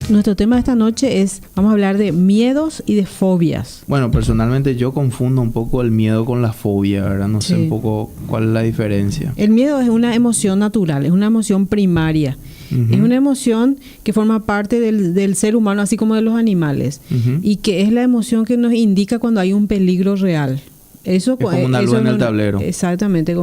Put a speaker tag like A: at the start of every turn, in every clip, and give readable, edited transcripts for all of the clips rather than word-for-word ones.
A: Nuestro tema de esta noche vamos a hablar de miedos y de fobias.
B: Bueno, personalmente yo confundo un poco el miedo con la fobia, ¿verdad? No sé un poco cuál es la diferencia.
A: El miedo es una emoción natural, es una emoción primaria. Uh-huh. Es una emoción que forma parte del ser humano, así como de los animales. Uh-huh. Y que es la emoción que nos indica cuando hay un peligro real. Eso es como una luz en el tablero. Exactamente.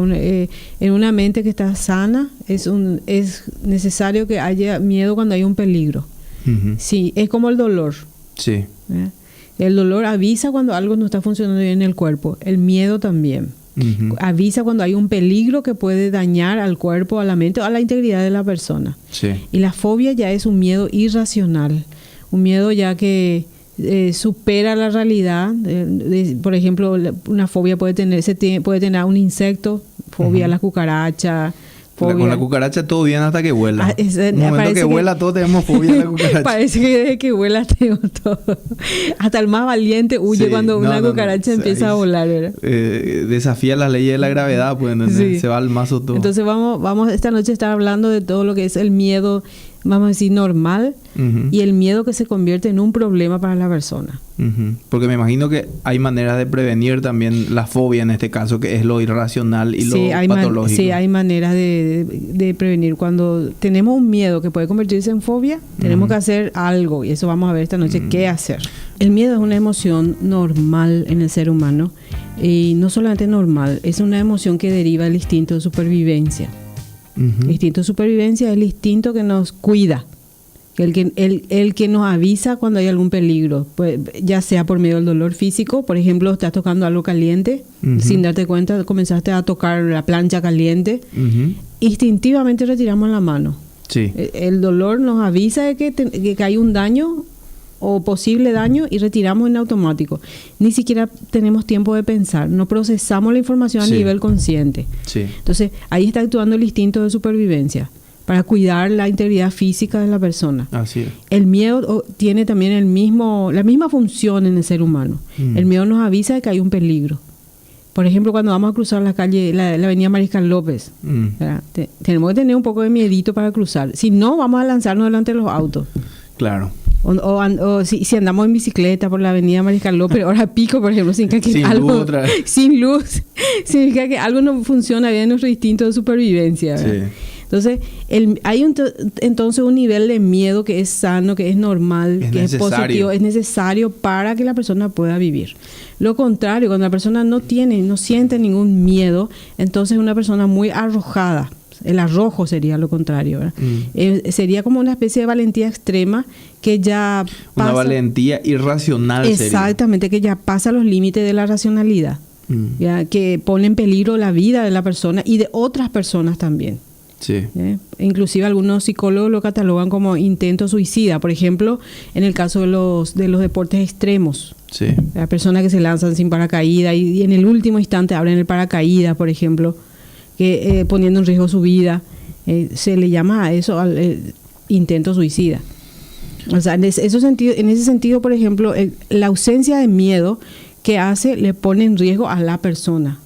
A: En una mente que está sana, es necesario que haya miedo cuando hay un peligro. Uh-huh. Sí, es como el dolor.
B: Sí.
A: El dolor avisa cuando algo no está funcionando bien en el cuerpo. El miedo también. Uh-huh. Avisa cuando hay un peligro que puede dañar al cuerpo, a la mente o a la integridad de la persona.
B: Sí.
A: Y la fobia ya es un miedo irracional. Un miedo ya que supera la realidad. Por ejemplo, una fobia puede tener a un insecto, fobia a la cucaracha.
B: Con la cucaracha todo bien hasta que vuela. En el momento que vuela todos tenemos fobia a la cucaracha.
A: Parece que desde que vuela tengo todo. Hasta el más valiente huye cuando una cucaracha empieza a volar, ¿verdad?
B: Desafía las leyes de la gravedad, pues, sí. Se va al mazo todo.
A: Entonces vamos esta noche a estar hablando de todo lo que es el miedo, vamos a decir, normal, uh-huh, y el miedo que se convierte en un problema para la persona.
B: Uh-huh. Porque me imagino que hay maneras de prevenir también la fobia en este caso, que es lo irracional y lo patológico.
A: Sí, hay maneras de prevenir. Cuando tenemos un miedo que puede convertirse en fobia, tenemos que hacer algo, y eso vamos a ver esta noche qué hacer. El miedo es una emoción normal en el ser humano, y no solamente normal, es una emoción que deriva del instinto de supervivencia. Uh-huh. El instinto de supervivencia es el instinto que nos cuida, el que nos avisa cuando hay algún peligro, pues, ya sea por medio del dolor físico. Por ejemplo, estás tocando algo caliente, uh-huh, sin darte cuenta comenzaste a tocar la plancha caliente, uh-huh, instintivamente retiramos la mano.
B: Sí.
A: El dolor nos avisa de que hay un daño o posible daño y retiramos en automático. Ni siquiera tenemos tiempo de pensar, no procesamos la información a nivel consciente.
B: Sí.
A: Entonces, ahí está actuando el instinto de supervivencia para cuidar la integridad física de la persona.
B: Así es.
A: El miedo tiene también la misma función en el ser humano. El miedo nos avisa de que hay un peligro. Por ejemplo, cuando vamos a cruzar la calle, la avenida Mariscal López, tenemos que tener un poco de miedito para cruzar. Si no, vamos a lanzarnos delante de los autos.
B: Claro.
A: O si andamos en bicicleta por la avenida Mariscal López, hora pico, por ejemplo, sin luz, significa que algo no funciona bien en nuestro instinto de supervivencia, ¿verdad? Sí. Entonces, hay entonces un nivel de miedo que es sano, que es normal, que es positivo, es necesario para que la persona pueda vivir. Lo contrario, cuando la persona no siente ningún miedo, entonces es una persona muy arrojada. El arrojo sería lo contrario, ¿verdad? Sería como una especie de valentía extrema que ya pasa...
B: Una valentía irracional.
A: Exactamente, que ya pasa los límites de la racionalidad. ¿Ya? Que pone en peligro la vida de la persona y de otras personas también.
B: Sí.
A: Inclusive algunos psicólogos lo catalogan como intento suicida. Por ejemplo, en el caso de los deportes extremos.
B: Sí.
A: Las personas que se lanzan sin paracaídas y en el último instante abren el paracaídas, por ejemplo, que poniendo en riesgo su vida, se le llama a eso intento suicida. O sea, en ese sentido, por ejemplo, la ausencia de miedo que le pone en riesgo a la persona.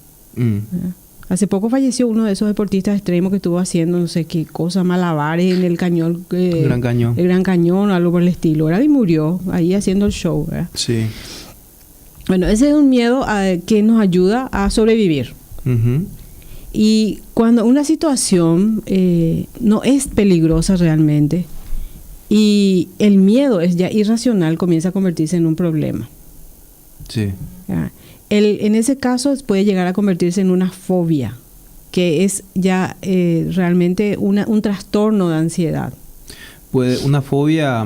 A: Hace poco falleció uno de esos deportistas extremos que estuvo haciendo no sé qué cosa, malabares en el cañón,
B: el Gran Cañón
A: o algo por el estilo, ¿verdad? Y murió ahí haciendo el show, ¿verdad?
B: Sí.
A: Bueno, ese es un miedo que nos ayuda a sobrevivir.
B: Uh-huh.
A: Y cuando una situación no es peligrosa realmente y el miedo es ya irracional, comienza a convertirse en un problema.
B: Sí.
A: En ese caso puede llegar a convertirse en una fobia, que es ya realmente un trastorno de ansiedad.
B: Una fobia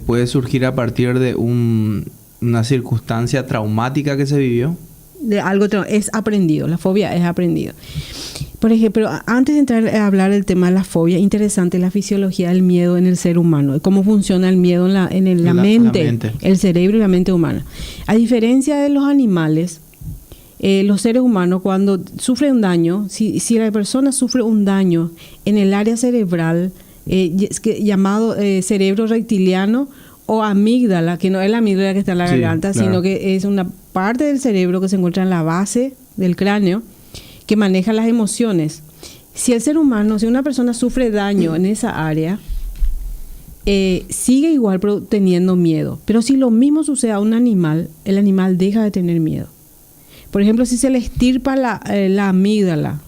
B: puede surgir a partir de una circunstancia traumática que se vivió.
A: De algo es aprendido, la fobia es aprendido. Por ejemplo, antes de entrar a hablar del tema de la fobia, interesante la fisiología del miedo en el ser humano, cómo funciona el miedo en la mente, el cerebro y la mente humana. A diferencia de los animales, los seres humanos cuando sufren un daño, si la persona sufre un daño en el área cerebral llamado cerebro reptiliano o amígdala, que no es la amígdala que está en la garganta, claro, sino que es una parte del cerebro que se encuentra en la base del cráneo que maneja las emociones. Si una persona sufre daño en esa área, sigue igual teniendo miedo. Pero si lo mismo sucede a un animal, el animal deja de tener miedo. Por ejemplo, si se le estirpa la amígdala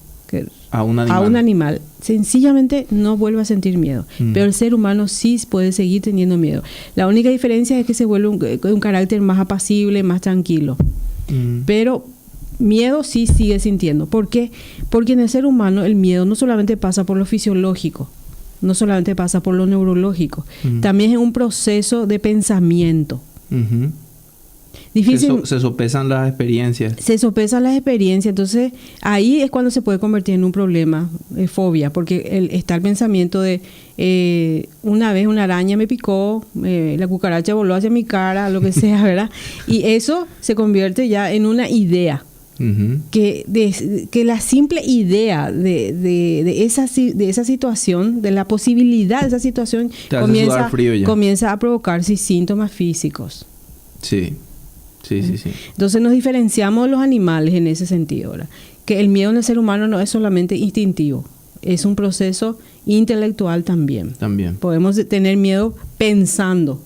A: a un animal, sencillamente no vuelve a sentir miedo. Pero el ser humano sí puede seguir teniendo miedo. La única diferencia es que se vuelve un carácter más apacible, más tranquilo. Pero miedo sí sigue sintiendo. ¿Por qué? Porque en el ser humano el miedo no solamente pasa por lo fisiológico, no solamente pasa por lo neurológico, también es un proceso de pensamiento. Difícil.
B: Se sopesan las experiencias.
A: Se sopesan las experiencias, entonces ahí es cuando se puede convertir en un problema, fobia, porque está el pensamiento de una vez una araña me picó, la cucaracha voló hacia mi cara, lo que sea, ¿verdad? Y eso se convierte ya en una idea. Que la simple idea de esa situación, de la posibilidad de esa situación, comienza a provocar síntomas físicos.
B: Sí.
A: Entonces nos diferenciamos de los animales en ese sentido, ¿verdad? Que el miedo en el ser humano no es solamente instintivo, es un proceso intelectual también. Podemos tener miedo pensando,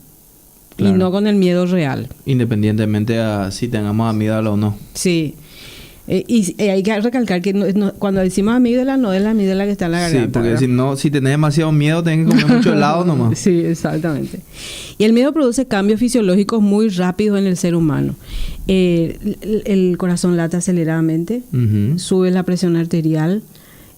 A: claro, y no con el miedo real.
B: Independientemente a si tengamos amígdala o no.
A: Sí. Y hay que recalcar que cuando decimos amígdala, no es la amígdala que está en la garganta.
B: Sí, porque si tenés demasiado miedo, tenés que comer mucho helado nomás.
A: Sí, exactamente. Y el miedo produce cambios fisiológicos muy rápidos en el ser humano. El corazón late aceleradamente, sube la presión arterial,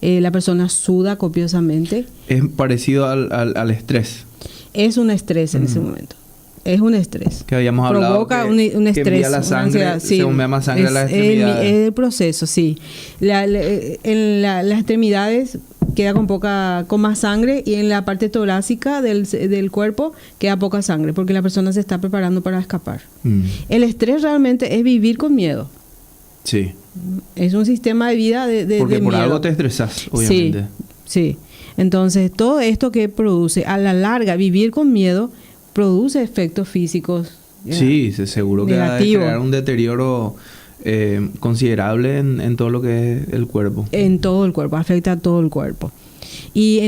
A: la persona suda copiosamente.
B: Es parecido al estrés.
A: Es un estrés en ese momento. Es un estrés.
B: Que habíamos hablado.
A: Provoca un estrés.
B: Que la sangre, se bombea más sangre a las
A: extremidades. Es el proceso, sí. En las extremidades queda con más sangre, y en la parte torácica del cuerpo queda poca sangre, porque la persona se está preparando para escapar. El estrés realmente es vivir con miedo.
B: Sí.
A: Es un sistema de vida
B: porque
A: de
B: por
A: miedo.
B: Algo te estresas, obviamente.
A: Sí. Entonces, todo esto que produce, a la larga, vivir con miedo, produce efectos físicos.
B: Sí, seguro que va a crear un deterioro considerable en todo lo que es el cuerpo.
A: En todo el cuerpo, afecta a todo el cuerpo. Y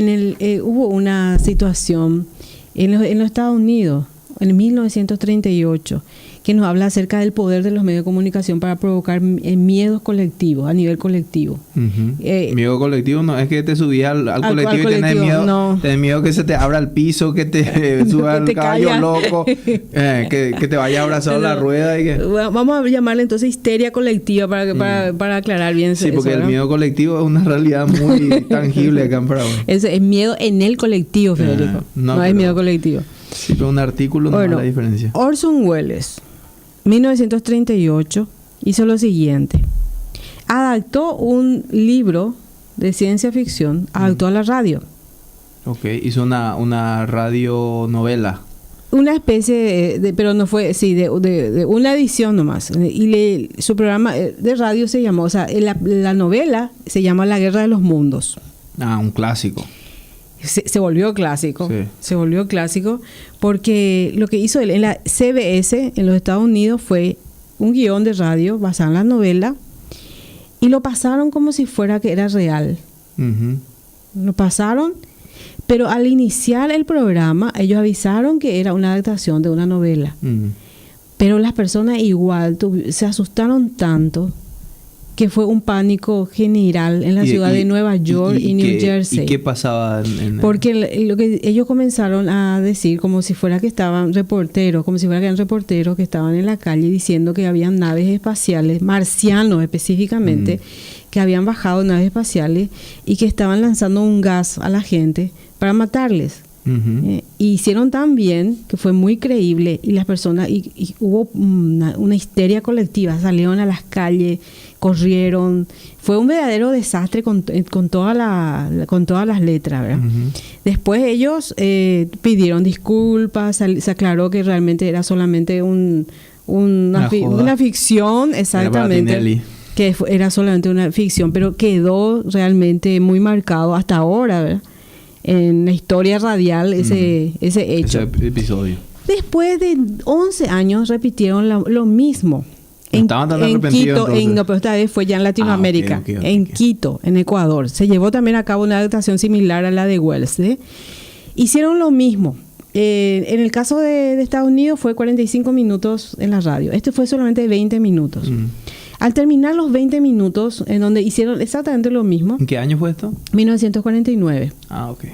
A: hubo una situación en los Estados Unidos, en 1938, que nos habla acerca del poder de los medios de comunicación para provocar miedos colectivos, a nivel colectivo.
B: Miedo colectivo no es que te subías al colectivo y tenés miedo, no. Tenés miedo que se te abra el piso, que te suba el caballo loco, que te vaya abrazado la rueda. Y que...
A: Vamos a llamarle entonces histeria colectiva para aclarar bien
B: eso. Sí, porque el miedo colectivo es una realidad muy tangible acá en Paraguay.
A: Es miedo en el colectivo, Federico. No es miedo colectivo.
B: Sí, pero un artículo no es la diferencia.
A: Orson Welles, 1938, hizo lo siguiente. Adaptó un libro de ciencia ficción, adaptó a la radio.
B: Ok, hizo una radionovela.
A: Una especie pero no fue, sí, de una edición nomás. Y su programa de radio se llamó, o sea, la novela se llama La Guerra de los Mundos.
B: Un clásico.
A: Se volvió clásico.
B: Sí.
A: Se volvió clásico porque lo que hizo él en la CBS en los Estados Unidos fue un guión de radio basado en la novela, y lo pasaron como si fuera que era real. Lo pasaron, pero al iniciar el programa ellos avisaron que era una adaptación de una novela. Pero las personas igual se asustaron tanto que fue un pánico general en la ciudad de Nueva York y New Jersey.
B: ¿Y qué pasaba?
A: Porque lo que ellos comenzaron a decir, como si fuera que estaban reporteros, como si fuera que eran reporteros que estaban en la calle diciendo que habían naves espaciales, marcianos específicamente, que habían bajado naves espaciales y que estaban lanzando un gas a la gente para matarles. Hicieron tan bien que fue muy creíble, y las personas y hubo una histeria colectiva, salieron a las calles, corrieron, fue un verdadero desastre con todas las letras, ¿verdad? Después ellos pidieron disculpas, se aclaró que realmente era solamente una ficción, exactamente, que era solamente una ficción, pero quedó realmente muy marcado hasta ahora, ¿verdad?, en la historia radial ese hecho.
B: Ese episodio.
A: Después de 11 años repitieron lo mismo.
B: Estaban tan arrepentidos,
A: no, pero esta vez fue ya en Latinoamérica,
B: okay.
A: Quito, en Ecuador. Se llevó también a cabo una adaptación similar a la de Wells. Hicieron lo mismo, En el caso de Estados Unidos fue 45 minutos en la radio. Este fue solamente 20 minutos. Al terminar los 20 minutos, en donde hicieron exactamente lo mismo.
B: ¿En qué año fue esto?
A: 1949.
B: Ah, ok.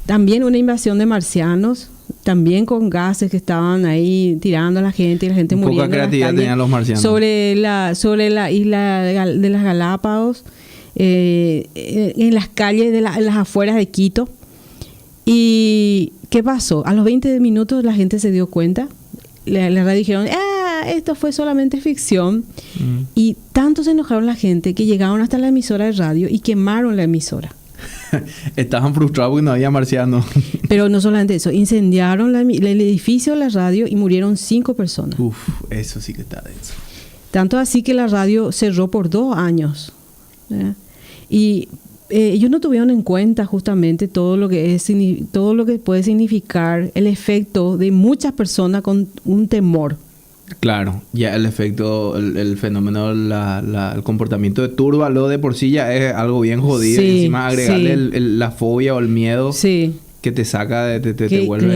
A: También una invasión de marcianos, también con gases que estaban ahí tirando a la gente y la gente muriendo.
B: Poca creatividad tenían los marcianos.
A: Sobre la isla de las Galápagos, en las calles en las afueras de Quito. ¿Y qué pasó? A los 20 minutos la gente se dio cuenta. La radio dijeron, esto fue solamente ficción. Y tanto se enojaron la gente que llegaron hasta la emisora de radio y quemaron la emisora.
B: Estaban frustrados porque no había marcianos.
A: Pero no solamente eso, incendiaron el edificio de la radio y murieron 5 personas.
B: Uf, eso sí que está denso.
A: Tanto así que la radio cerró por 2 años. Y ellos no tuvieron en cuenta justamente todo lo que puede significar el efecto de muchas personas con un temor.
B: Claro, ya el efecto, el fenómeno, el comportamiento de Túrbalo de por sí ya es algo bien jodido.
A: Sí,
B: encima agregarle la fobia o el miedo que te saca, te vuelve...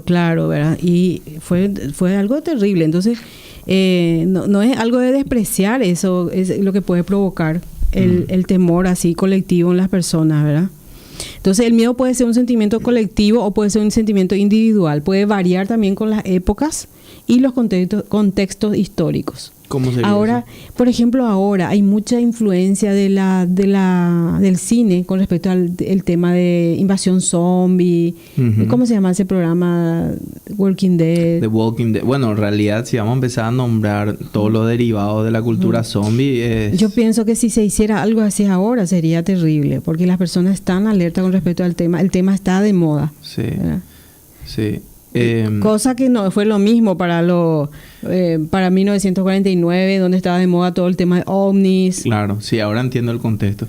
A: Claro, ¿verdad? Y fue algo terrible. Entonces, no es algo de despreciar eso, es lo que puede provocar el temor así colectivo en las personas, ¿verdad? Entonces, el miedo puede ser un sentimiento colectivo o puede ser un sentimiento individual. Puede variar también con las épocas y los contextos históricos.
B: ¿Cómo sería
A: ahora,
B: eso?
A: Por ejemplo, ahora hay mucha influencia del cine con respecto al tema de invasión zombie. ¿Cómo se llama ese programa? Walking Dead.
B: The Walking Dead. Bueno, en realidad, si vamos a empezar a nombrar todos los derivados de la cultura zombie...
A: Yo pienso que si se hiciera algo así ahora sería terrible, porque las personas están alertas con respecto al tema. El tema está de moda.
B: Sí,
A: ¿verdad?
B: sí.
A: Cosa que no fue lo mismo para 1949, donde estaba de moda todo el tema de ovnis.
B: Claro, sí, ahora entiendo el contexto.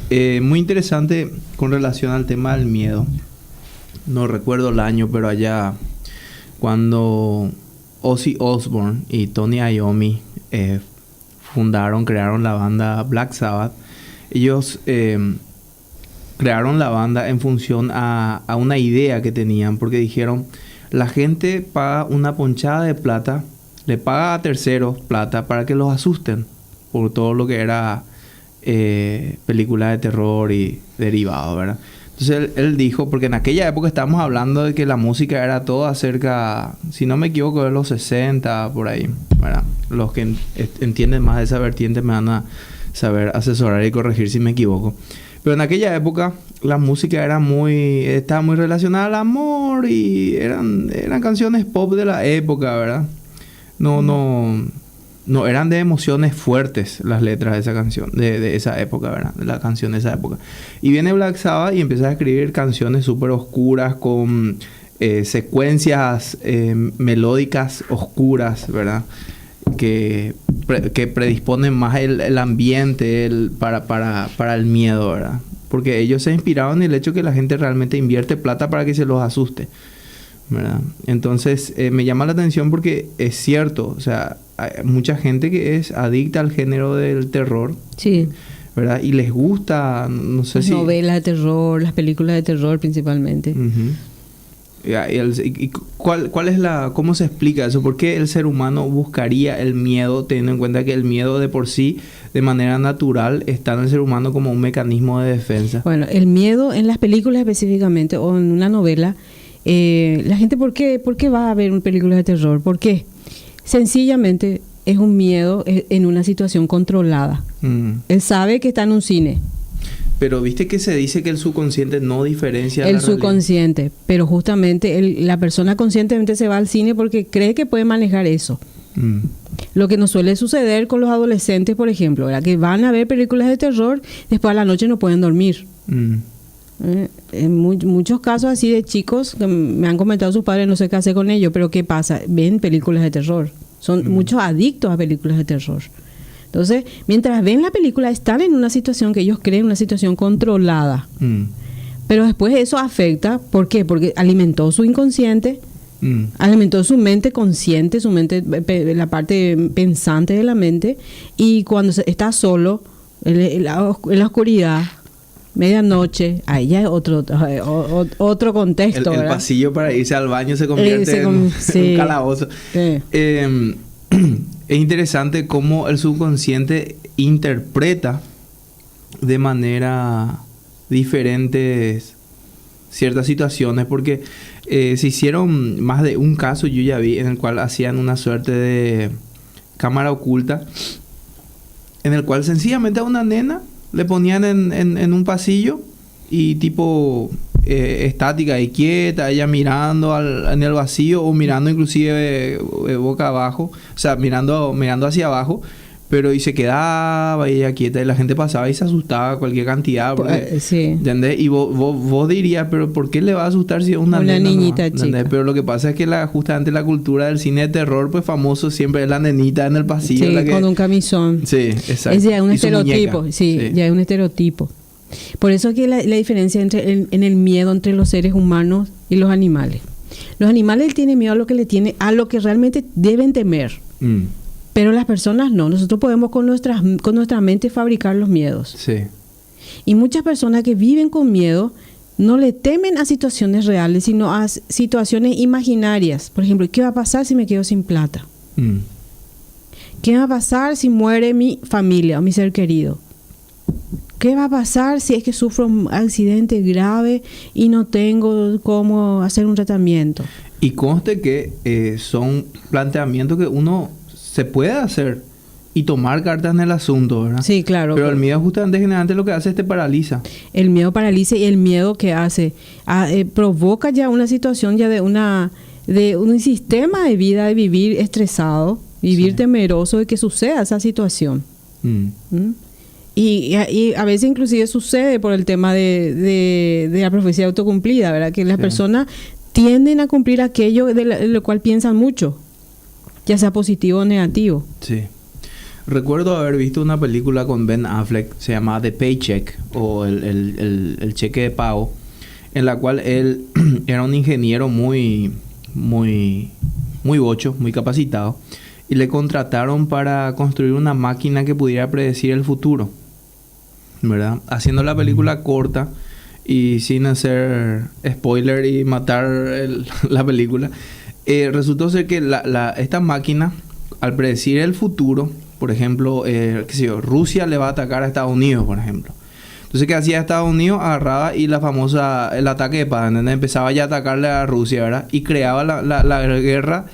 B: Muy interesante con relación al tema del miedo. No recuerdo el año, pero allá cuando Ozzy Osbourne y Tony Iommi crearon la banda Black Sabbath, ellos crearon la banda en función a una idea que tenían, porque dijeron: la gente paga una ponchada de plata, le paga a terceros plata para que los asusten por todo lo que era películas de terror y derivados, ¿verdad? Entonces él dijo, porque en aquella época estábamos hablando de que la música era todo acerca, si no me equivoco, de los 60, por ahí, ¿verdad? Los que entienden más de esa vertiente me van a saber asesorar y corregir si me equivoco. Pero en aquella época la música estaba muy relacionada al amor y eran canciones pop de la época, ¿verdad? No eran de emociones fuertes las letras de esa canción, de esa época, ¿verdad? De la canción de esa época. Y viene Black Sabbath y empieza a escribir canciones súper oscuras con secuencias melódicas oscuras, ¿verdad? Que predisponen más el ambiente para el miedo, ¿verdad? Porque ellos se inspiraron en el hecho que la gente realmente invierte plata para que se los asuste, ¿verdad? Entonces me llama la atención porque es cierto, o sea, hay mucha gente que es adicta al género del terror,
A: sí,
B: ¿verdad? Y les gusta, no sé si...
A: Las novelas de terror, las películas de terror principalmente.
B: ¿Y cuál es cómo se explica eso? ¿Por qué el ser humano buscaría el miedo, teniendo en cuenta que el miedo de por sí, de manera natural, está en el ser humano como un mecanismo de defensa?
A: Bueno, el miedo en las películas específicamente o en una novela, la gente ¿por qué va a ver una película de terror? ¿Por qué? Sencillamente es un miedo en una situación controlada. Él sabe que está en un cine.
B: Pero viste que se dice que el subconsciente no diferencia
A: el subconsciente, pero justamente la persona conscientemente se va al cine porque cree que puede manejar eso. Lo que nos suele suceder con los adolescentes, por ejemplo, ¿verdad? Que van a ver películas de terror, después a la noche no pueden dormir. En muchos casos así de chicos que me han comentado sus padres, no sé qué hacer con ellos, pero ¿qué pasa? Ven películas de terror. Son muchos adictos a películas de terror. Entonces, mientras ven la película, están en una situación que ellos creen una situación controlada. Pero después eso afecta, ¿por qué? Porque alimentó su inconsciente, alimentó su mente consciente, su mente, la parte pensante de la mente, y cuando está solo, en la oscuridad, medianoche, ahí ya es otro contexto,
B: el
A: ¿verdad?
B: pasillo para irse al baño se convierte en un calabozo.
A: Sí.
B: Es interesante cómo el subconsciente interpreta de manera diferente ciertas situaciones, porque se hicieron más de un caso, yo ya vi, en el cual hacían una suerte de cámara oculta, en el cual sencillamente a una nena le ponían en un pasillo y tipo estática y quieta, ella mirando en el vacío o mirando inclusive boca abajo, o sea, mirando hacia abajo, pero y se quedaba ella quieta y la gente pasaba y se asustaba cualquier cantidad. Porque,
A: sí.
B: ¿entendés? Y vos dirías, pero ¿por qué le va a asustar si es una nena?
A: Niñita chica.
B: Pero lo que pasa es que justamente la cultura del cine de terror, pues famoso siempre es la nenita en el pasillo.
A: Sí,
B: la que...
A: con un camisón.
B: Sí, exacto.
A: Es ya un
B: Y su
A: estereotipo,
B: muñeca.
A: sí, ya es un estereotipo. Por eso que la diferencia en el miedo entre los seres humanos y los animales. Los animales tienen miedo a lo que realmente deben temer. Pero las personas no. Nosotros podemos con nuestra mente fabricar los miedos.
B: Sí.
A: Y muchas personas que viven con miedo no le temen a situaciones reales, sino a situaciones imaginarias. Por ejemplo, ¿qué va a pasar si me quedo sin plata? ¿Qué va a pasar si muere mi familia o mi ser querido? ¿Qué va a pasar si es que sufro un accidente grave y no tengo cómo hacer un tratamiento?
B: Y conste que son planteamientos que uno se puede hacer y tomar cartas en el asunto, ¿verdad?
A: Sí, claro.
B: Pero el miedo justamente generalmente lo que hace es te paraliza.
A: El miedo paraliza, y el miedo que hace provoca ya una situación ya de un sistema de vida de vivir estresado, vivir temeroso de que suceda esa situación. Y a veces inclusive sucede por el tema de la profecía autocumplida, ¿verdad? Que las personas tienden a cumplir aquello de lo cual piensan mucho, ya sea positivo o negativo.
B: Sí. Recuerdo haber visto una película con Ben Affleck, se llamaba The Paycheck, o el cheque de pago, en la cual él era un ingeniero muy bocho, muy capacitado, y le contrataron para construir una máquina que pudiera predecir el futuro, ¿verdad? Haciendo la película corta y sin hacer spoiler y matar la película, resultó ser que esta máquina, al predecir el futuro, por ejemplo, qué sé yo, Rusia le va a atacar a Estados Unidos, por ejemplo. Entonces, ¿qué hacía Estados Unidos? Agarraba y el ataque de paz, ¿entendés? Empezaba ya a atacarle a Rusia, ¿verdad? Y creaba la guerra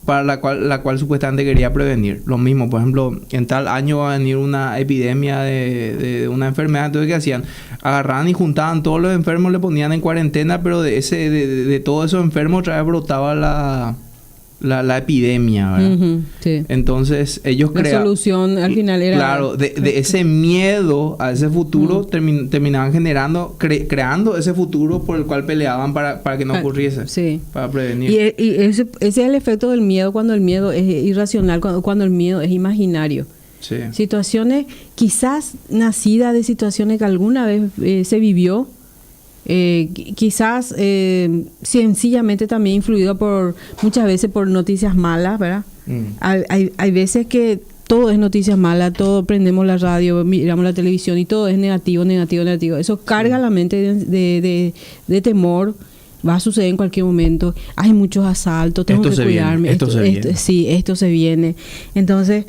B: para la cual supuestamente quería prevenir. Lo mismo, por ejemplo, en tal año va a venir una epidemia de una enfermedad. Entonces, ¿qué hacían? Agarraban y juntaban todos los enfermos, le ponían en cuarentena, pero de todos esos enfermos otra vez brotaba la epidemia, ¿verdad?
A: Sí.
B: Entonces ellos
A: la solución al final era...
B: Claro, de ese miedo a ese futuro terminaban creando ese futuro por el cual peleaban para que no ocurriese.
A: Sí.
B: Para prevenir.
A: Y ese es el efecto del miedo, cuando el miedo es irracional, cuando el miedo es imaginario.
B: Sí.
A: Situaciones quizás nacidas de situaciones que alguna vez se vivió, quizás sencillamente también influido muchas veces por noticias malas, ¿verdad? Hay veces que todo es noticias malas, todo prendemos la radio, miramos la televisión y todo es negativo. Eso carga la mente de temor. Va a suceder en cualquier momento. Hay muchos asaltos, tengo que cuidarme. Esto se viene. Entonces,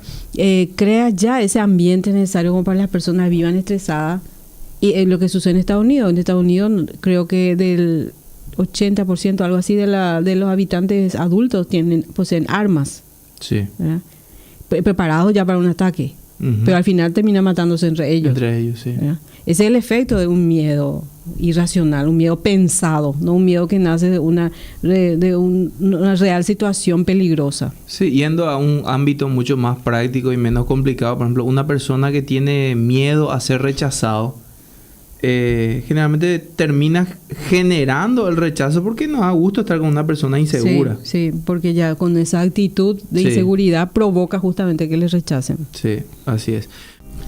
A: crea ya ese ambiente necesario como para las personas vivan estresadas. Y lo que sucede en Estados Unidos. En Estados Unidos creo que del 80%, algo así, de los habitantes adultos poseen armas.
B: Sí.
A: Preparados ya para un ataque. Pero al final terminan matándose entre ellos.
B: Entre ellos, sí.
A: ¿Verdad? Ese es el efecto de un miedo irracional, un miedo pensado, no un miedo que nace de una real situación peligrosa.
B: Sí, yendo a un ámbito mucho más práctico y menos complicado. Por ejemplo, una persona que tiene miedo a ser rechazado, generalmente termina generando el rechazo porque no da gusto estar con una persona insegura.
A: Sí, porque ya con esa actitud de inseguridad provoca justamente que les rechacen.
B: Sí, así es.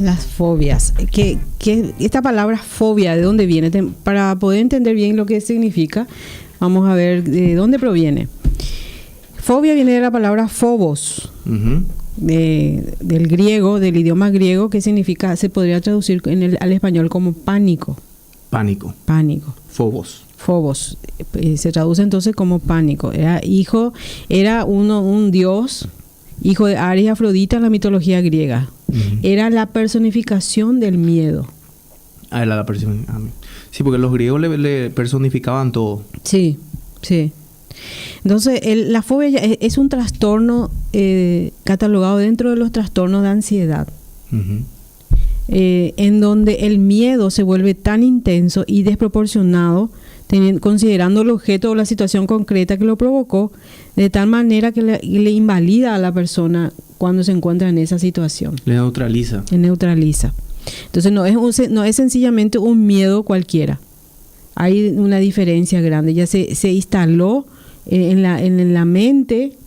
A: Las fobias. Esta palabra fobia, ¿de dónde viene? Para poder entender bien lo que significa, vamos a ver de dónde proviene. Fobia viene de la palabra phobos. Del griego, del idioma griego, que significa, se podría traducir al español como pánico.
B: Pánico.
A: Pánico.
B: Phobos.
A: Phobos. Se traduce entonces como pánico. Era un dios, hijo de Ares y Afrodita en la mitología griega. Era la personificación del miedo.
B: Era la personificación. Sí, porque los griegos le personificaban todo.
A: Sí, sí. Entonces, la fobia ya es un trastorno catalogado dentro de los trastornos de ansiedad. En donde el miedo se vuelve tan intenso y desproporcionado, considerando el objeto o la situación concreta que lo provocó, de tal manera que le invalida a la persona cuando se encuentra en esa situación.
B: Le neutraliza.
A: Le neutraliza. Entonces no es sencillamente un miedo cualquiera. Hay una diferencia grande. Ya se instaló en la mente,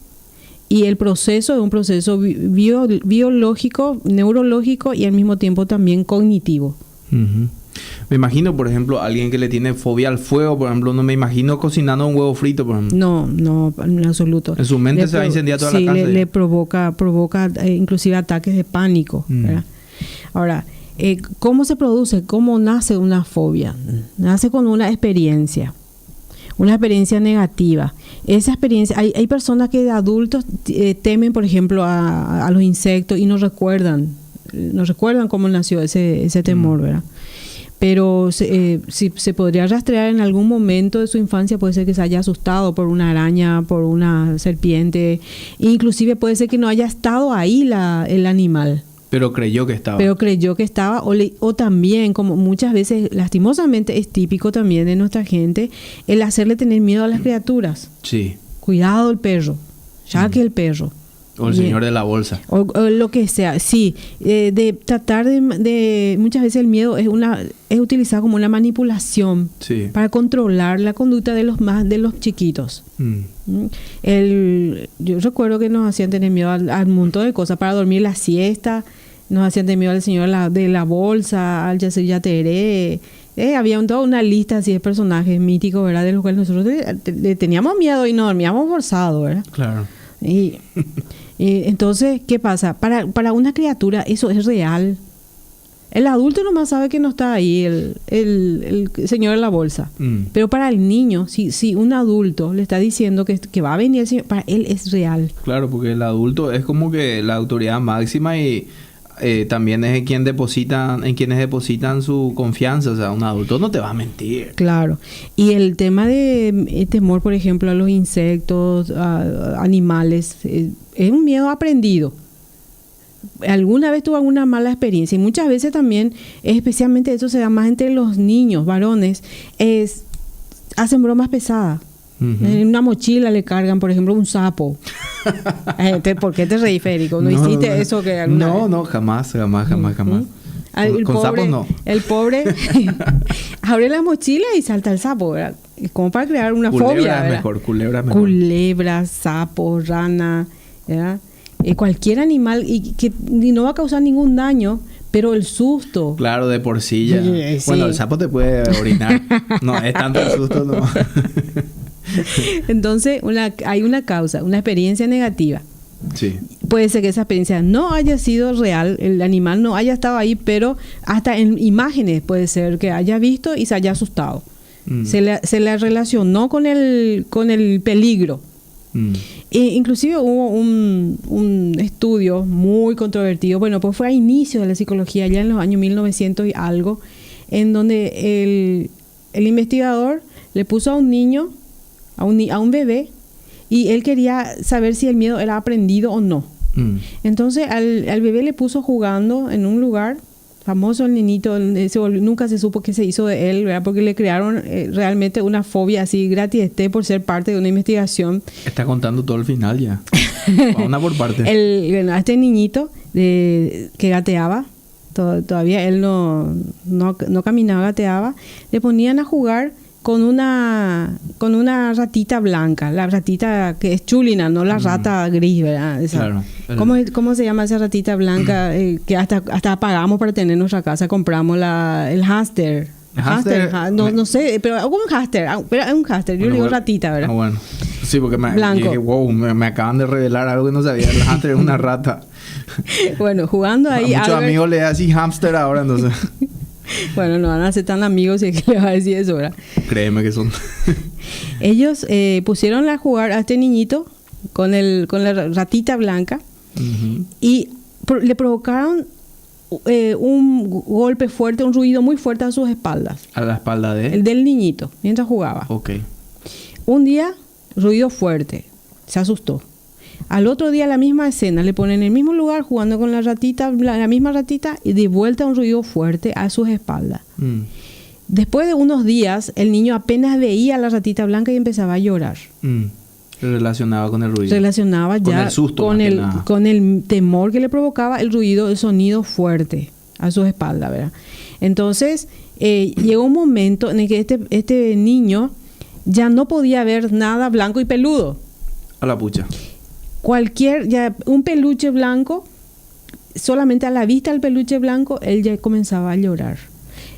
A: y el proceso es un proceso biológico, neurológico y al mismo tiempo también cognitivo.
B: Me imagino, por ejemplo, alguien que le tiene fobia al fuego, por ejemplo, no me imagino cocinando un huevo frito, por ejemplo.
A: No, en absoluto.
B: En su mente se va a incendiar toda la casa.
A: Sí, le provoca inclusive ataques de pánico. ¿Verdad? Ahora, ¿cómo se produce? ¿Cómo nace una fobia? Nace con una experiencia negativa. Esa experiencia, hay personas que de adultos temen, por ejemplo, a los insectos y no recuerdan cómo nació ese temor, ¿verdad? Pero si se podría rastrear en algún momento de su infancia, puede ser que se haya asustado por una araña, por una serpiente, inclusive puede ser que no haya estado ahí el animal.
B: Pero creyó que estaba.
A: O también, como muchas veces, lastimosamente, es típico también de nuestra gente, el hacerle tener miedo a las criaturas.
B: Sí.
A: Cuidado el perro, ya que el perro.
B: O el señor de la bolsa.
A: O lo que sea, sí. De tratar de muchas veces el miedo es utilizado como una manipulación,
B: sí,
A: para controlar la conducta de los chiquitos. Yo recuerdo que nos hacían tener miedo al montón de cosas para dormir la siesta. Nos hacían tener miedo al señor de la bolsa, al Yacir Yateré. Había toda una lista así de personajes míticos, ¿verdad? De los cuales nosotros le teníamos miedo y nos dormíamos forzados, ¿verdad?
B: Claro.
A: Y entonces, ¿qué pasa? Para una criatura eso es real. El adulto nomás sabe que no está ahí el señor de la bolsa. Pero para el niño, si un adulto le está diciendo que va a venir el señor, para él es real.
B: Claro, porque el adulto es como que la autoridad máxima y también es en quienes depositan su confianza. O sea, un adulto no te va a mentir.
A: Claro. Y el tema de temor, por ejemplo, a los insectos, a animales, es un miedo aprendido. Alguna vez tuvo alguna mala experiencia, y muchas veces también, especialmente eso se da más entre los niños, varones, hacen bromas pesadas. En una mochila le cargan, por ejemplo, un sapo. ¿Por qué te reí, Federico? ¿No hiciste eso que alguna vez?
B: No, jamás. Con sapos no.
A: El pobre abre la mochila y salta el sapo, ¿verdad? Como para crear una fobia, ¿verdad?
B: Culebra es mejor.
A: Culebra, sapo, rana, ¿verdad? Cualquier animal y no va a causar ningún daño, pero el susto.
B: Claro, de por sí ya. Sí. Bueno, el sapo te puede orinar. No, es tanto el susto, no.
A: Entonces, hay una causa, una experiencia negativa.
B: Sí.
A: Puede ser que esa experiencia no haya sido real, el animal no haya estado ahí, pero hasta en imágenes puede ser que haya visto y se haya asustado. Se le relacionó con el peligro. Inclusive hubo un estudio muy controvertido, bueno, pues fue a inicio de la psicología, ya en los años 1900 y algo, en donde el investigador le puso a un niño, a un bebé, y él quería saber si el miedo era aprendido o no. Entonces al bebé le puso jugando en un lugar famoso, el niñito, nunca se supo qué se hizo de él, ¿verdad? Porque le crearon realmente una fobia así gratis por ser parte de una investigación.
B: Está contando todo el final ya. Una por parte.
A: A este niñito que gateaba, todavía él no caminaba, gateaba, le ponían a jugar con una ratita blanca, la ratita que es chulina, no la rata gris, ¿verdad? Esa. Claro. ¿Cómo se llama esa ratita blanca que hasta pagamos para tener en nuestra casa? Compramos el hámster. No sé, pero un hámster, pero es un hámster, yo le digo ratita, ¿verdad?
B: Bueno. Sí, porque dije, wow, me acaban de revelar algo que no sabía. El hámster es una rata.
A: Bueno, jugando ahí.
B: A muchos amigos le da así hámster ahora, entonces.
A: Bueno, no van a ser tan amigos si es que le va a decir eso, ¿verdad?
B: Créeme que son.
A: Ellos pusieron a jugar a este niñito con la ratita blanca y le provocaron un golpe fuerte, un ruido muy fuerte a sus espaldas.
B: ¿A la espalda de?
A: El del niñito, mientras jugaba.
B: Ok.
A: Un día, ruido fuerte. Se asustó. Al otro día, la misma escena. Le ponen en el mismo lugar, jugando con la ratita, la misma ratita, y de vuelta un ruido fuerte a sus espaldas. Después de unos días, el niño apenas veía a la ratita blanca y empezaba a llorar.
B: Se relacionaba con el ruido.
A: Relacionaba
B: con
A: ya
B: el susto,
A: con el temor que le provocaba el ruido, el sonido fuerte a sus espaldas, ¿verdad? Entonces, llegó un momento en el que este niño ya no podía ver nada blanco y peludo.
B: A la pucha.
A: Un peluche blanco, solamente a la vista del peluche blanco, él ya comenzaba a llorar.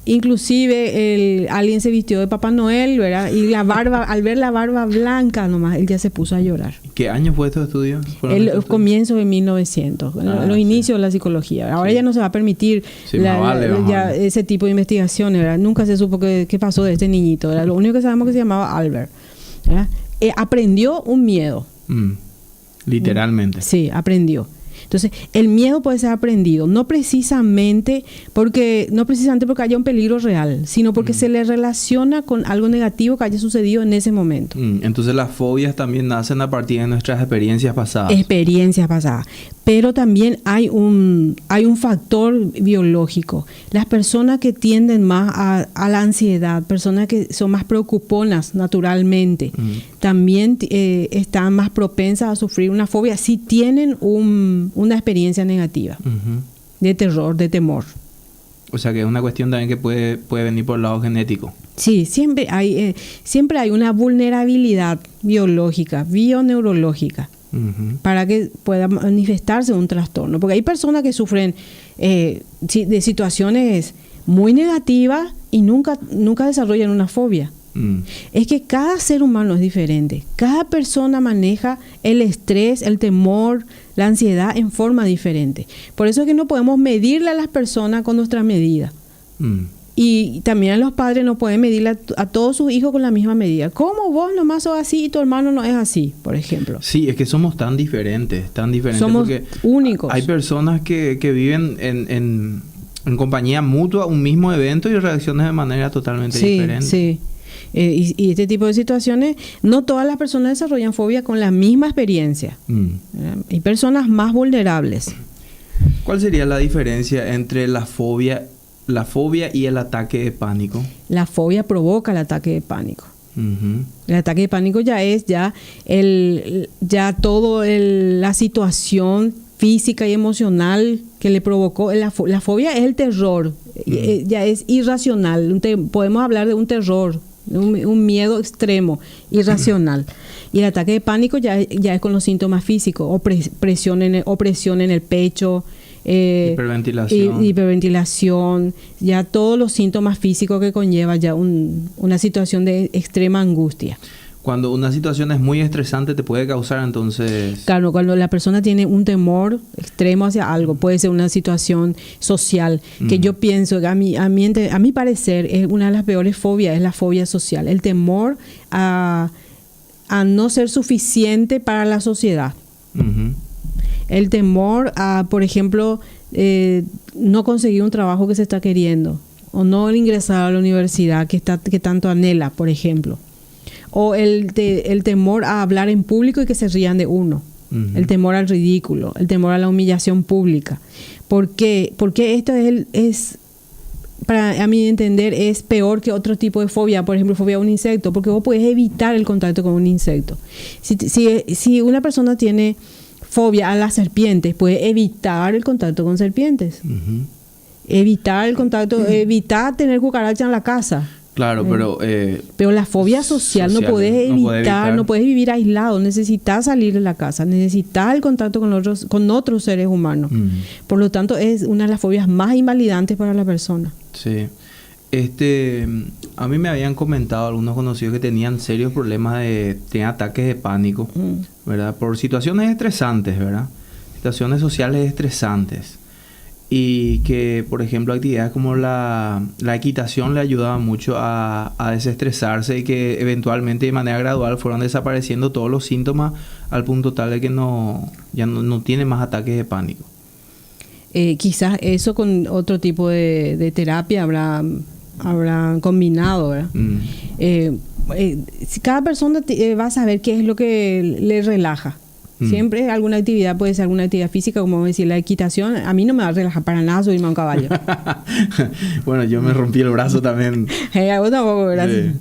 A: Inclusive alguien se vistió de Papá Noel, ¿verdad? Y al ver la barba blanca nomás, él ya se puso a llorar.
B: ¿Qué año fue estos estudios?
A: El comienzo de 1900, los inicios de la psicología. Ahora ya no se va a permitir ese tipo de investigaciones, ¿verdad? Nunca se supo qué pasó de este niñito, ¿verdad? Lo único que sabemos es que se llamaba Albert, ¿verdad? Aprendió un miedo.
B: Literalmente.
A: Sí, aprendió. Entonces, el miedo puede ser aprendido, no precisamente porque haya un peligro real, sino porque se le relaciona con algo negativo que haya sucedido en ese momento.
B: Entonces, las fobias también nacen a partir de nuestras experiencias pasadas.
A: Pero también hay un factor biológico. Las personas que tienden más a la ansiedad, personas que son más preocuponas naturalmente, también están más propensas a sufrir una fobia si tienen una experiencia negativa de terror, de temor.
B: O sea que es una cuestión también que puede venir por el lado genético.
A: Sí, siempre hay una vulnerabilidad biológica, bioneurológica, para que pueda manifestarse un trastorno. Porque hay personas que sufren de situaciones muy negativas y nunca desarrollan una fobia. Es que cada ser humano es diferente. Cada persona maneja el estrés, el temor, la ansiedad en forma diferente. Por eso es que no podemos medirle a las personas con nuestra medida. Y también a los padres no pueden medirle a todos sus hijos con la misma medida. ¿Cómo vos nomás sos así y tu hermano no es así, por ejemplo?
B: Sí, es que somos tan diferentes.
A: Somos
B: porque
A: únicos.
B: Hay personas que viven en compañía mutua un mismo evento y reaccionan de manera totalmente diferente.
A: Sí. Y este tipo de situaciones, no todas las personas desarrollan fobia con la misma experiencia. Hay personas más vulnerables.
B: ¿Cuál sería la diferencia entre la fobia y el ataque de pánico?
A: La fobia provoca el ataque de pánico. El ataque de pánico ya es la situación física y emocional que le provocó. La fobia es el terror, ya es irracional. Podemos hablar de un terror, un miedo extremo, irracional. Y el ataque de pánico ya es con los síntomas físicos, opresión en el pecho, hiperventilación, ya todos los síntomas físicos que conlleva ya una situación de extrema angustia.
B: Cuando una situación es muy estresante te puede causar entonces...
A: Claro, cuando la persona tiene un temor extremo hacia algo, puede ser una situación social, que yo pienso que a mi parecer es una de las peores fobias, es la fobia social, el temor a no ser suficiente para la sociedad. El temor a, por ejemplo, no conseguir un trabajo que se está queriendo, o no ingresar a la universidad que tanto anhela, por ejemplo. O el temor a hablar en público y que se rían de uno. El temor al ridículo, el temor a la humillación pública. ¿Por qué? Porque esto para a mi entender, es peor que otro tipo de fobia. Por ejemplo, fobia a un insecto, porque vos podés evitar el contacto con un insecto. Si una persona tiene fobia a las serpientes, puede evitar el contacto con serpientes. Evitar el contacto, evitar tener cucarachas en la casa.
B: Claro,
A: pero la fobia social no podés evitar, no puedes vivir aislado, necesitas salir de la casa, necesitas el contacto con otros seres humanos. Por lo tanto, es una de las fobias más invalidantes para la persona.
B: Sí. A mí me habían comentado algunos conocidos que tenían serios problemas de ataques de pánico, ¿verdad? Por situaciones estresantes, ¿verdad? Situaciones sociales estresantes. y que, por ejemplo, actividades como la equitación le ayudaban mucho a desestresarse y que eventualmente de manera gradual fueron desapareciendo todos los síntomas al punto tal de que ya no tiene más ataques de pánico.
A: Quizás eso con otro tipo de terapia habrá combinado, ¿verdad? Cada persona va a saber qué es lo que le relaja. Siempre alguna actividad, puede ser alguna actividad física, como decir la equitación. A mí no me va a relajar para nada subirme a un caballo.
B: Bueno, yo me rompí el brazo también.
A: Vos tampoco, ¿verdad?
B: Sí.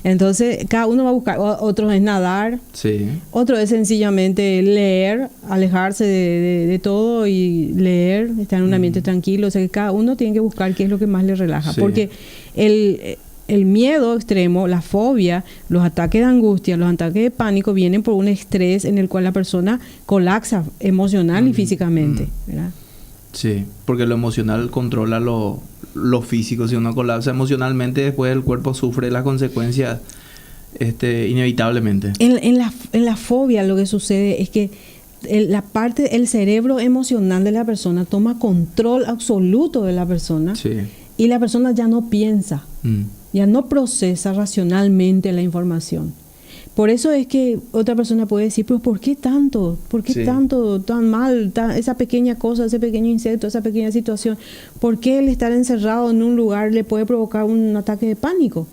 A: Entonces, cada uno va a buscar. Otro es nadar.
B: Sí.
A: Otro es sencillamente leer, alejarse de todo y leer, estar en un ambiente tranquilo. O sea, que cada uno tiene que buscar qué es lo que más le relaja.
B: Sí.
A: Porque el miedo extremo, la fobia, los ataques de angustia, los ataques de pánico vienen por un estrés en el cual la persona colapsa emocional y físicamente, ¿verdad?
B: Sí, porque lo emocional controla lo físico. Si uno colapsa emocionalmente, después el cuerpo sufre las consecuencias inevitablemente.
A: En la fobia lo que sucede es que el cerebro emocional de la persona toma control absoluto de la persona.
B: Sí.
A: Y la persona ya no piensa, ya no procesa racionalmente la información. Por eso es que otra persona puede decir, pero ¿por qué tanto? ¿Por qué tanto, tan mal? Esa pequeña cosa, ese pequeño insecto, esa pequeña situación. ¿Por qué el estar encerrado en un lugar le puede provocar un ataque de pánico?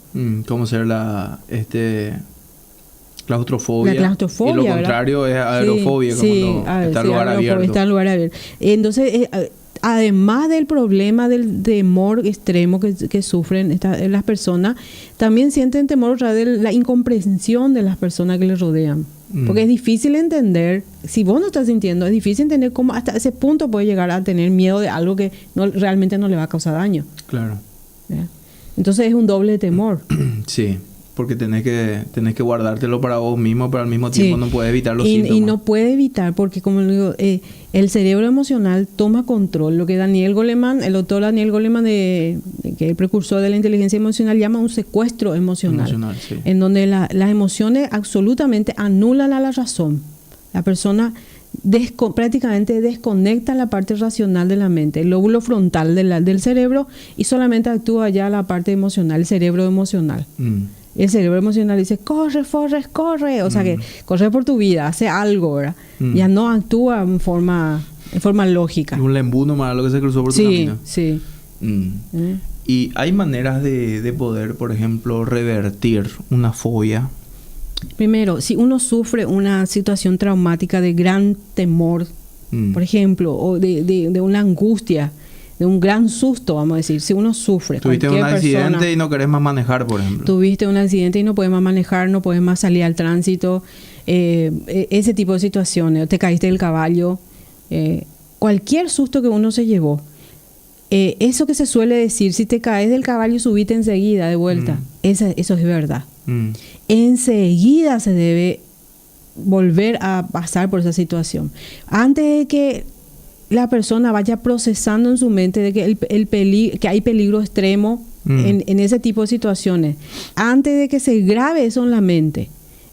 B: ¿Cómo ser la claustrofobia?
A: La claustrofobia,
B: y lo
A: ¿verdad?
B: Contrario es aerofobia, está en lugar abierto.
A: Está en lugar abierto. Entonces, además del problema del temor extremo que sufren las personas, también sienten temor otra vez de la incomprensión de las personas que les rodean. Porque es difícil entender, si vos no estás sintiendo, es difícil entender cómo hasta ese punto puede llegar a tener miedo de algo que realmente no le va a causar daño.
B: Claro.
A: ¿Verdad? Entonces es un doble temor.
B: Sí. Porque tenés que guardártelo para vos mismo, pero al mismo tiempo no puedes evitar los síntomas.
A: Y no puede evitar, porque como digo, el cerebro emocional toma control. Lo que el doctor Daniel Goleman, que es el precursor de la inteligencia emocional, llama un secuestro emocional.
B: Sí.
A: En donde las emociones absolutamente anulan a la razón. La persona prácticamente desconecta la parte racional de la mente, el lóbulo frontal del cerebro, y solamente actúa ya la parte emocional, el cerebro emocional. El cerebro emocional dice, corre, Forrest, corre. O sea que corre por tu vida, hace algo, ¿verdad? Ya no actúa en forma lógica.
B: Un lembuno más lo que se cruzó por tu camino.
A: Sí.
B: Y hay maneras de poder, por ejemplo, revertir una fobia.
A: Primero, si uno sufre una situación traumática de gran temor, por ejemplo, o de una angustia, de un gran susto, vamos a decir, si uno sufre.
B: Tuviste un accidente y no querés más manejar, por ejemplo.
A: Tuviste un accidente y no puedes más manejar, no puedes más salir al tránsito, ese tipo de situaciones, te caíste del caballo, cualquier susto que uno se llevó. Eso que se suele decir, si te caes del caballo, subite enseguida de vuelta. Eso es verdad. Enseguida se debe volver a pasar por esa situación. Antes de que la persona vaya procesando en su mente de que que hay peligro extremo en ese tipo de situaciones. Antes de que se grabe eso en la mente,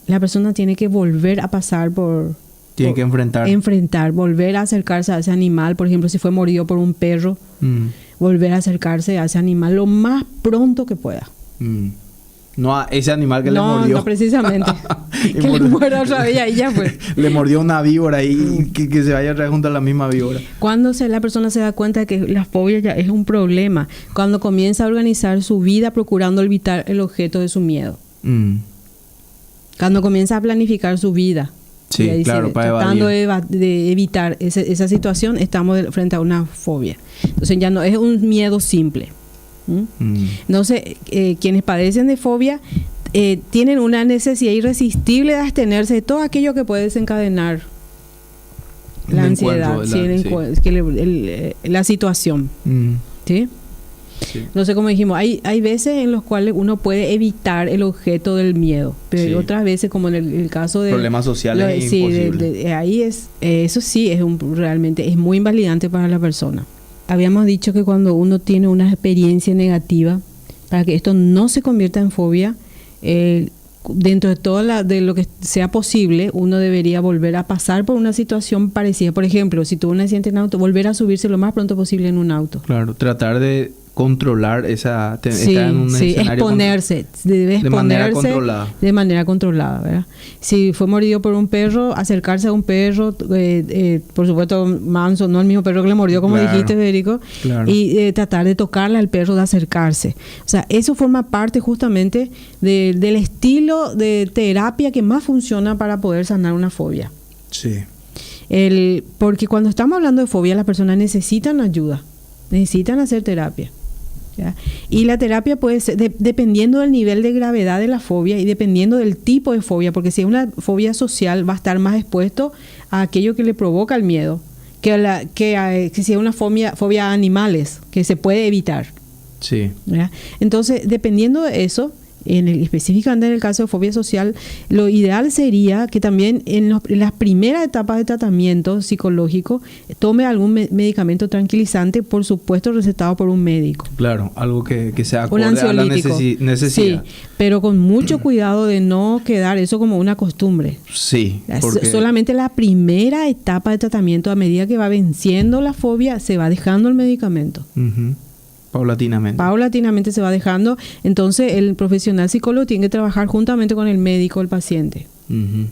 A: la persona tiene que volver a pasar
B: Tiene que enfrentar,
A: volver a acercarse a ese animal. Por ejemplo, si fue mordido por un perro, volver a acercarse a ese animal lo más pronto que pueda.
B: No a ese animal que le mordió.
A: No, precisamente. Que le muerda otra vez y ahí ya fue.
B: Le mordió una víbora y que se vaya a traer junto a la misma víbora.
A: Cuando la persona se da cuenta de que la fobia ya es un problema, cuando comienza a organizar su vida procurando evitar el objeto de su miedo. Cuando comienza a planificar su vida.
B: Sí, claro, para
A: tratando de evitar esa situación, estamos frente a una fobia. Entonces ya no es un miedo simple. Entonces, quienes padecen de fobia tienen una necesidad irresistible de abstenerse de todo aquello que puede desencadenar la ansiedad, la situación. ¿Sí? Sí. No sé, como dijimos, hay veces en los cuales uno puede evitar el objeto del miedo, pero hay otras veces, como en el caso de
B: problemas sociales, imposible.
A: Ahí eso sí realmente es muy invalidante para la persona. Habíamos dicho que cuando uno tiene una experiencia negativa, para que esto no se convierta en fobia, dentro de de lo que sea posible, uno debería volver a pasar por una situación parecida. Por ejemplo, si tuvo un accidente en auto, volver a subirse lo más pronto posible en un auto.
B: Claro, tratar de controlar estar en un escenario
A: exponerse, debe exponerse de manera controlada, ¿verdad? Si fue mordido por un perro, acercarse a un perro, por supuesto manso, no el mismo perro que le mordió, como dijiste, Federico, y tratar de tocarle al perro, de acercarse. O sea, eso forma parte justamente del estilo de terapia que más funciona para poder sanar una fobia.
B: Sí.
A: Porque cuando estamos hablando de fobia, las personas necesitan ayuda, necesitan hacer terapia. ¿Ya? Y la terapia puede ser, dependiendo del nivel de gravedad de la fobia y dependiendo del tipo de fobia, porque si es una fobia social va a estar más expuesto a aquello que le provoca el miedo, que si es una fobia a animales, que se puede evitar.
B: Sí.
A: ¿Ya? Entonces, dependiendo de eso, específicamente en el caso de fobia social, lo ideal sería que también en las primeras etapas de tratamiento psicológico tome algún medicamento tranquilizante, por supuesto recetado por un médico.
B: Claro, algo que sea acorde a la necesidad.
A: Sí, pero con mucho cuidado de no quedar eso como una costumbre.
B: Sí.
A: Solamente la primera etapa de tratamiento, a medida que va venciendo la fobia, se va dejando el medicamento.
B: Uh-huh.
A: Paulatinamente se va dejando. Entonces el profesional psicólogo tiene que trabajar juntamente con el médico, el paciente.
B: Uh-huh.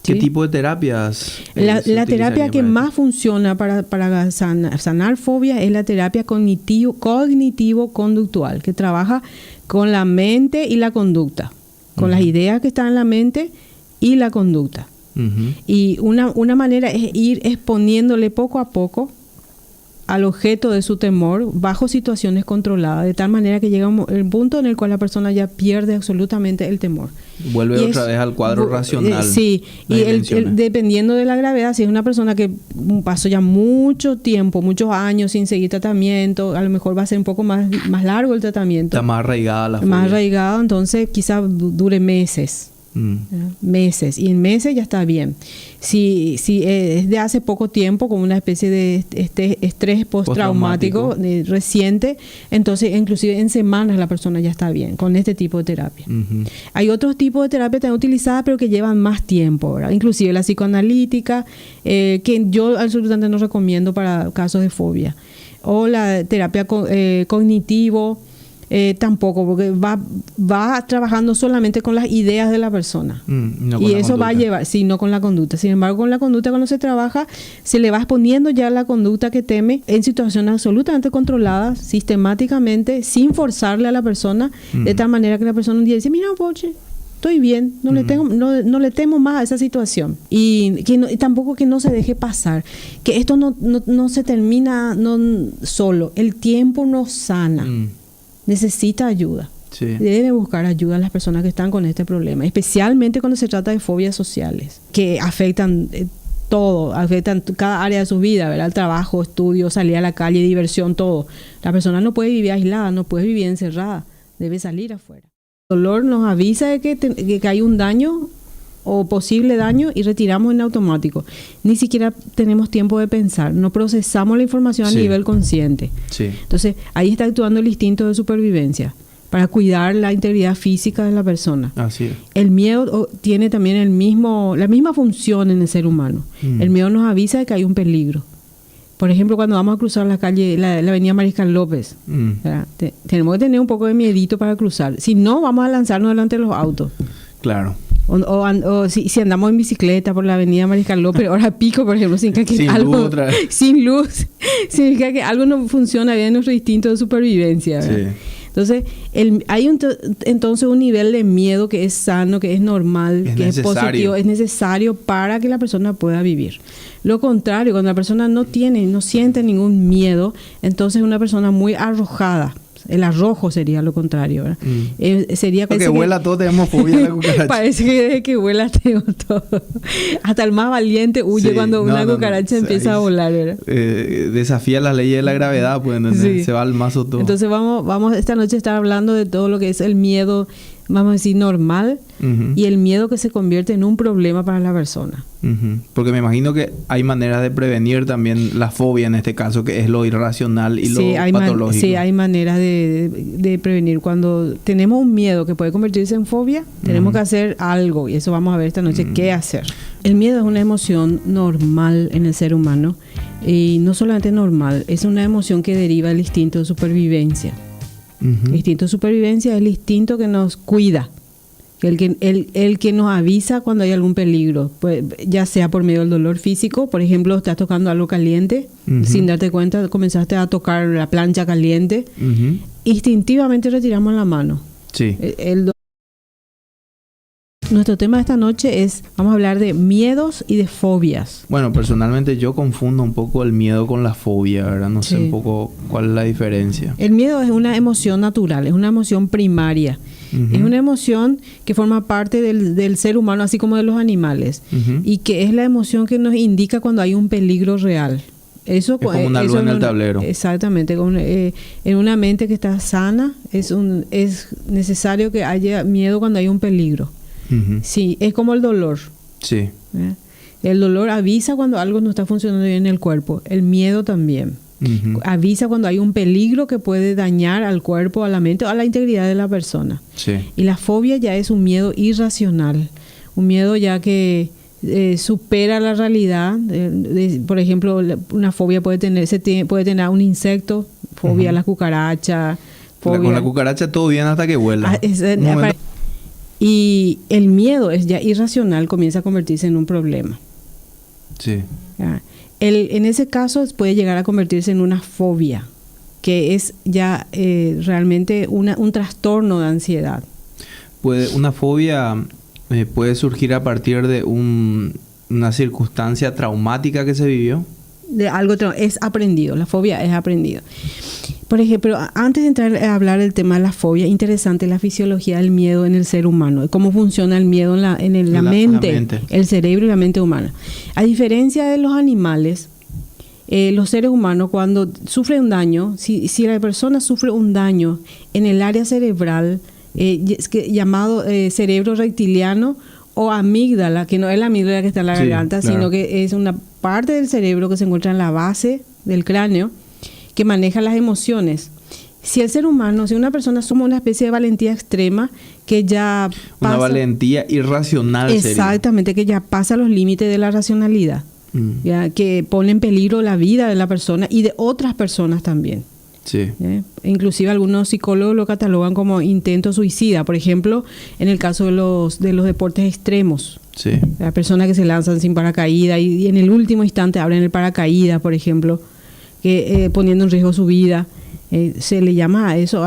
B: ¿Qué tipo de terapias?
A: La terapia que más funciona para sanar fobia es la terapia cognitivo-conductual, que trabaja con la mente y la conducta, con las ideas que están en la mente y la conducta. Uh-huh. Y una manera es ir exponiéndole poco a poco al objeto de su temor bajo situaciones controladas, de tal manera que llega el punto en el cual la persona ya pierde absolutamente el temor.
B: Vuelve otra vez al cuadro racional.
A: Sí, y dependiendo de la gravedad, si es una persona que pasó ya mucho tiempo, muchos años sin seguir tratamiento, a lo mejor va a ser un poco más largo el tratamiento.
B: Está más arraigada la fobia.
A: Más arraigado, entonces quizás dure meses. Meses, y en meses ya está bien. Si es de hace poco tiempo, como una especie de estrés postraumático reciente, entonces inclusive en semanas la persona ya está bien con este tipo de terapia. Uh-huh. Hay otros tipos de terapia también utilizadas, pero que llevan más tiempo, ¿verdad? Inclusive la psicoanalítica, que yo absolutamente no recomiendo para casos de fobia, o la terapia cognitivo. Tampoco, porque va trabajando solamente con las ideas de la persona. No, y eso va a llevar, sí, no con la conducta. Sin embargo, con la conducta, cuando se trabaja, se le va exponiendo ya la conducta que teme en situaciones absolutamente controladas, sistemáticamente, sin forzarle a la persona, de tal manera que la persona un día dice, mira, poche, estoy bien, no le temo más a esa situación. Y tampoco que no se deje pasar, que esto no se termina solo, el tiempo nos sana. Necesita ayuda. Sí. Debe buscar ayuda a las personas que están con este problema, especialmente cuando se trata de fobias sociales, que afectan todo, afectan cada área de su vida, ¿verdad? El trabajo, estudio, salir a la calle, diversión, todo. La persona no puede vivir aislada, no puede vivir encerrada, debe salir afuera. El dolor nos avisa de que hay un daño o posible daño y retiramos en automático. Ni siquiera tenemos tiempo de pensar, no procesamos la información a nivel consciente. Sí. Entonces, ahí está actuando el instinto de supervivencia para cuidar la integridad física de la persona.
B: Así es.
A: El miedo tiene también la misma función en el ser humano. El miedo nos avisa de que hay un peligro. Por ejemplo, cuando vamos a cruzar la calle, la avenida Mariscal López, tenemos que tener un poco de miedito para cruzar. Si no, vamos a lanzarnos delante de los autos.
B: Claro.
A: O si andamos en bicicleta por la avenida Mariscal López, hora pico, por ejemplo, significa que sin luz, significa que algo no funciona bien en nuestro instinto de supervivencia, ¿verdad? Sí. Entonces, hay entonces un nivel de miedo que es sano, que es normal, que es positivo, es necesario para que la persona pueda vivir. Lo contrario, cuando la persona no siente ningún miedo, entonces es una persona muy arrojada. El arrojo sería lo contrario, ¿verdad? Sería
B: porque vuela todo, tenemos fobia a la cucaracha.
A: Parece que desde que vuela tengo todo. Hasta el más valiente huye cuando una cucaracha empieza a volar, ¿verdad?
B: Desafía las leyes de la gravedad, pues, se va al mazo todo.
A: Entonces vamos esta noche a estar hablando de todo lo que es el miedo vamos a decir, normal,
B: Ujú.
A: y el miedo que se convierte en un problema para la persona.
B: Ujú. Porque me imagino que hay maneras de prevenir también la fobia en este caso, que es lo irracional y
A: Sí,
B: lo patológico.
A: sí, hay maneras de prevenir. Cuando tenemos un miedo que puede convertirse en fobia, tenemos que hacer algo, y eso vamos a ver esta noche, qué hacer. El miedo es una emoción normal en el ser humano, y no solamente normal, es una emoción que deriva del instinto de supervivencia.
B: Ujú.
A: El instinto de supervivencia es el instinto que nos cuida, el que nos avisa cuando hay algún peligro, pues, ya sea por medio del dolor físico. Por ejemplo, estás tocando algo caliente,
B: Ujú.
A: sin darte cuenta comenzaste a tocar la plancha caliente,
B: Ujú.
A: instintivamente retiramos la mano.
B: Sí.
A: Nuestro tema de esta noche vamos a hablar de miedos y de fobias.
B: Bueno, personalmente yo confundo un poco el miedo con la fobia, ¿verdad? No sé
A: Sí.
B: un poco cuál es la diferencia.
A: El miedo es una emoción natural, es una emoción primaria.
B: Ujú.
A: Es una emoción que forma parte del ser humano, así como de los animales,
B: Ujú.
A: y que es la emoción que nos indica cuando hay un peligro real. Eso
B: Es como una luz en el tablero.
A: Exactamente. En una mente que está sana, es necesario que haya miedo cuando hay un peligro.
B: Ujú.
A: Sí, es como el dolor.
B: Sí.
A: ¿Eh? El dolor avisa cuando algo no está funcionando bien en el cuerpo. El miedo también.
B: Ujú.
A: Avisa cuando hay un peligro que puede dañar al cuerpo, a la mente o a la integridad de la persona.
B: Sí.
A: Y la fobia ya es un miedo irracional. Un miedo ya que supera la realidad. Por ejemplo, una fobia puede tener a un insecto, fobia a la cucaracha.
B: Con la cucaracha todo bien hasta que vuela. Un momento.
A: Y el miedo es ya irracional, comienza a convertirse en un problema.
B: Sí.
A: ¿Ya? En ese caso puede llegar a convertirse en una fobia, que es ya realmente un trastorno de ansiedad.
B: Una fobia puede surgir a partir de una circunstancia traumática que se vivió.
A: De algo es aprendido, la fobia es aprendido. Por ejemplo, antes de entrar a hablar del tema de la fobia, interesante la fisiología del miedo en el ser humano, cómo funciona el miedo en la mente, el cerebro y la mente humana. A diferencia de los animales, los seres humanos cuando sufren un daño, si la persona sufre un daño en el área cerebral, llamado cerebro reptiliano o amígdala, que no es la amígdala que está en la garganta, claro, sino que es una parte del cerebro que se encuentra en la base del cráneo, que maneja las emociones. Si el ser humano, si una persona suma una especie de valentía extrema que ya pasa...
B: Una valentía irracional.
A: Exactamente, que ya pasa los límites de la racionalidad. Ya, que pone en peligro la vida de la persona y de otras personas también.
B: Sí.
A: Inclusive algunos psicólogos lo catalogan como intento suicida. Por ejemplo, en el caso de los deportes extremos.
B: Sí.
A: Las personas que se lanzan sin paracaídas y en el último instante abren el paracaídas, por ejemplo, que poniendo en riesgo su vida. Se le llama a eso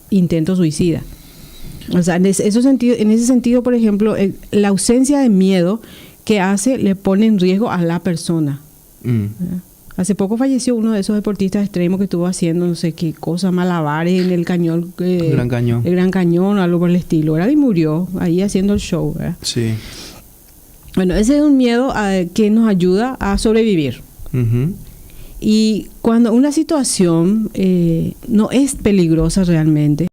A: intento suicida. O sea, en ese sentido, por ejemplo, la ausencia de miedo que le pone en riesgo a la persona. Hace poco falleció uno de esos deportistas extremos que estuvo haciendo no sé qué cosa, malabares en el cañón. El Gran Cañón. El Gran Cañón, algo por el estilo, ¿verdad? Y murió ahí haciendo el show, ¿verdad?
B: Sí.
A: Bueno, ese es un miedo que nos ayuda a sobrevivir.
B: Uh-huh.
A: Y cuando una situación no es peligrosa realmente,